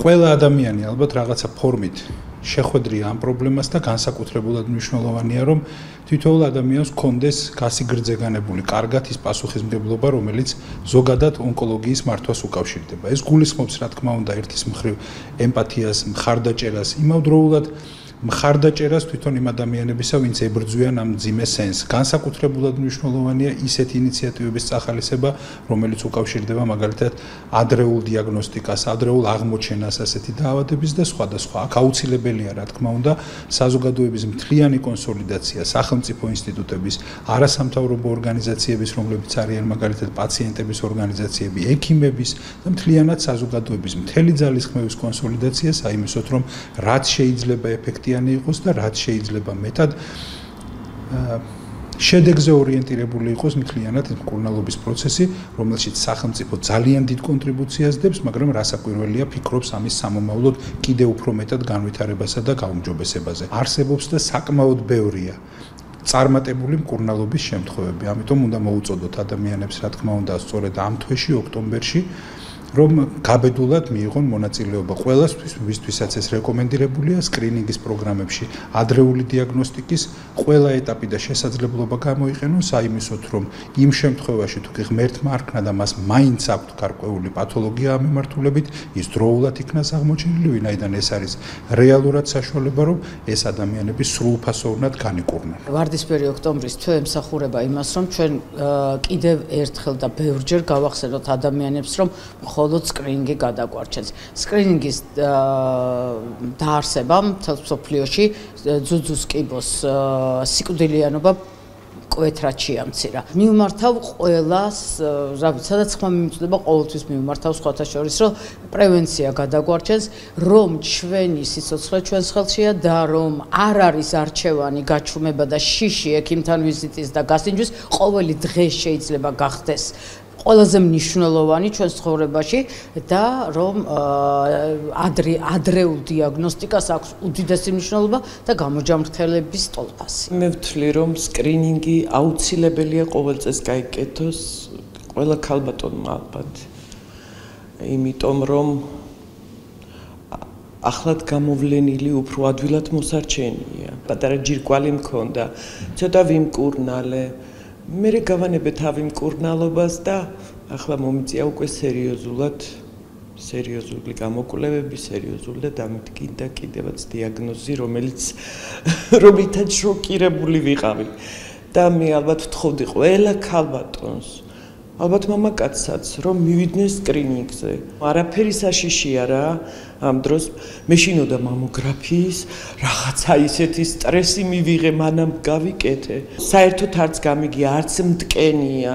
ყველა ადამიანი ალბათ რაღაცა ფორმით შეხვედრია ამ პრობლემას და განსაკუთრებულად მნიშვნელოვანია, რომ თითოეულ ადამიანს ჰქონდეს გასიგრძე განებული კარგად ის პასუხისმგებლობა, რომელიც ზოგადად ონკოლოგიის მართვას უკავშირდება. ეს გულისხმობს, რა თქმა უნდა, ერთის მხრივ ემპათიას, მხარდაჭერას, იმავდროულად მხარდაჭერას თვითონ იმ ადამიანებისა, ვინც ებრძვიან ამ მძიმე სენს. განსაკუთრებულად მნიშვნელოვანია ისეთი ინიციატივების წახალისება, რომელიც უკავშირდება მაგალითად ადრეულ დიაგნოსტიკას, ადრეულ აღმოჩენას ასეთი დაავადების და სხვადასხვა. აქ აუცილებელია, რა თქმა უნდა, საზოგადოების მთლიანი კონსოლიდაცია, სახელმწიფო ინსტიტუტების, არასამთავრობო ორგანიზაციების, რომლებიც არიან მაგალითად პაციენტების ორგანიზაციები, ექიმების და მთლიანად საზოგადოების მთელი ძალისხმევის კონსოლიდაცია საიმისოდ, რომ რაც შეიძლება ეფექტი იყოს და რაც შეიძლება მეტად შედეგზე ორიენტირებული იყოს მთლიანად მკურნალობის პროცესი, რომელშიც სახელმწიფო ძალიან დიდ კონტრიბუციას დებს, მაგრამ რასაკვირველია ფიქრობს ამის სამომავლოდ კიდევ უფრო მეტად განვითარებასა და გაუმჯობესებაზე. არსებობს და საკმაოდ ბევრია წარმატებული მკურნალობის შემთხვევები. ამიტომ უნდა მოუწოდოთ ადამიანებს, რა თქმა უნდა, სწორედ ამ თვეში, ოქტომბერში, რომ გაბედულად მიიღონ მონაწილეობა ყველასთვის, ვისთვისაც ეს რეკომენდირებულია სკრინინგის პროგრამებში, ადრეული დიაგნოსტიკის ყველა ეტაპი და შესაძლებლობა გამოიყენონ საიმისოდ, რომ იმ შემთხვევაში თუ კი ღმერთმა არქმნა და მას მაინც აქვს გარკვეული პათოლოგია ამ მიმართულებით, ის დროულად იქნას აღმოჩენილი, ვინაიდან ეს არის რეალურად საშუალება, რომ ეს ადამიანები სრულფასოვნად განიკურნონ. ვარდისფერი ოქტომბრის თვე ემსახურება იმას, რომ ჩვენ კიდევ ერთხელ და ბევრჯერ გავახსენოთ ადამიანებს, რომ მხოლოდ სკრინინგი გადაგვარჩენს. სკრინინგის დაარსებამ მთელ მსოფლიოში ძუძუს კიბოს სიკვდილიანობა კვეთრად შეამცირა. მივმართავ ყველას, სადაც ხმა მიმწვდება, ყოველთვის მივმართავ სხვათა შორის, რომ პრევენცია გადაგვარჩენს, რომ ჩვენი სიცოცხლე ჩვენს ხელშია და რომ არ არის არჩევანი გაჩუმება და შიში ექიმთან ვიზიტის და გასინჯვის, ყოველი დღე შეიძლება გახდეს ყველაზე მნიშვნელოვანი ჩვენს ცხოვრებაში და რომ ადრეულ დიაგნოსტიკას აქვს უდიდესი მნიშვნელობა და გამოჯამრთელების ტოლფასი. მე ვთვლი, რომ სკრინინგი აუცილებელია ყოველ წელს გაიკეთოს ყველა ქალბატონმა ალბათ. იმიტომ რომ ახლად გამოვლენილი უფრო ადვილად მოსარჩენია. პატარა ჯირკვალი მქონდა, ცოტა ვიმკურნალე. მე გავანებე თავი მკურნალობას და ახლა მომიწია უკვე სერიოზული გამოკვლევები, სერიოზული და დამდგინდა კიდევაც დიაგნოზი, რომლითაც შოკირებული ვიყავი. და მე ალბათ ვთხოვდი ყველა ქალბატონს, ალბათ მამაკაცსაც, რომ მივიდნენ სკრინინგზე. არაფერი საშიშია რა, ამ დროს მეშინოდა მამოგრაფიის, რაღაცა ისეთი სტრესი მივიღე, მანამ გავიკეთე. საერთოდ არც გამიგია, არც მტკენია.